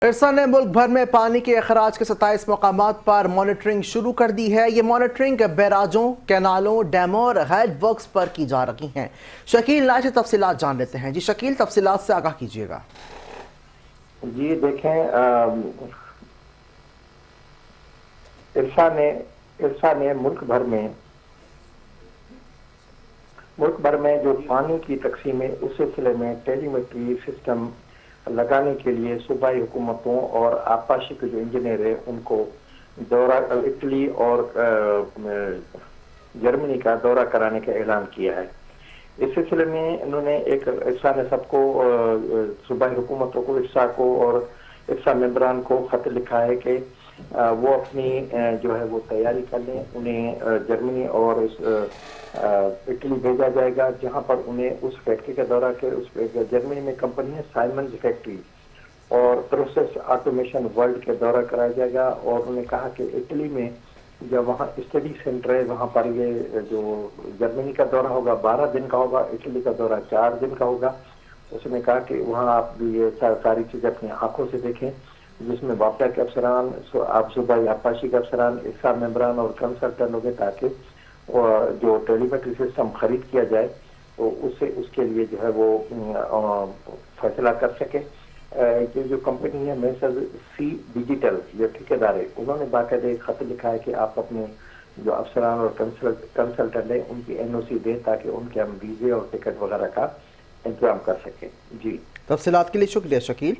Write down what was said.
ارسا نے ملک بھر میں پانی کے اخراج کے 27 مقامات پر مانیٹرنگ شروع کر دی ہے۔ یہ مانیٹرنگ بیراجوں، کینالوں، ڈیموں اور ہیڈ ورکس پر کی جا رہی ہیں۔ شکیل نائٹ سے تفصیلات جان لیتے ہیں۔ جی شکیل، تفصیلات سے آگاہ کیجیے گا۔ جی دیکھیں، ارسا نے ملک بھر میں جو پانی کی تقسیم ہے اس سلسلے میں ٹیلی میٹری سسٹم لگانے کے لیے صوبائی حکومتوں اور آبپاشی کے جو انجینئر ہیں ان کو دورہ اٹلی اور جرمنی کا دورہ کرانے کا اعلان کیا ہے۔ اس سلسلے میں انہوں نے ارسا نے سب کو، صوبائی حکومتوں کو، ارسا کو اور ارسا ممبران کو خط لکھا ہے کہ وہ اپنی جو ہے وہ تیاری کر لیں۔ انہیں جرمنی اور اٹلی بھیجا جائے گا، جہاں پر انہیں اس فیکٹری کا دورہ جرمنی میں کمپنی ہے سائمنز فیکٹری اور پروسیس آٹومیشن ورلڈ کے دورہ کرایا جائے گا۔ اور انہوں نے کہا کہ اٹلی میں جب وہاں اسٹڈی سینٹر ہے، وہاں پر یہ جو جرمنی کا دورہ ہوگا 12 دن کا ہوگا، اٹلی کا دورہ 4 دن کا ہوگا۔ اس نے کہا کہ وہاں آپ بھی یہ ساری چیزیں اپنی آنکھوں سے دیکھیں، جس میں واپڈا کے افسران، آپ صوبائی آبپاشی کے افسران، ارسا ممبران اور کنسلٹنٹ ہوگے، تاکہ جو ٹیلی میٹری سسٹم خرید کیا جائے تو اس کے لیے جو ہے وہ فیصلہ کر سکے۔ جو کمپنی ہے میسرز سی ڈیجیٹل، جو ٹھیکیدار ہے، انہوں نے باقاعدہ ایک خط لکھا ہے کہ آپ اپنے جو افسران اور کنسلٹنٹ ہیں ان کی NOC دیں تاکہ ان کے ہم ویزے اور ٹکٹ وغیرہ کا انتظام کر سکیں۔ جی تفصیلات کے لیے شکریہ شکیل۔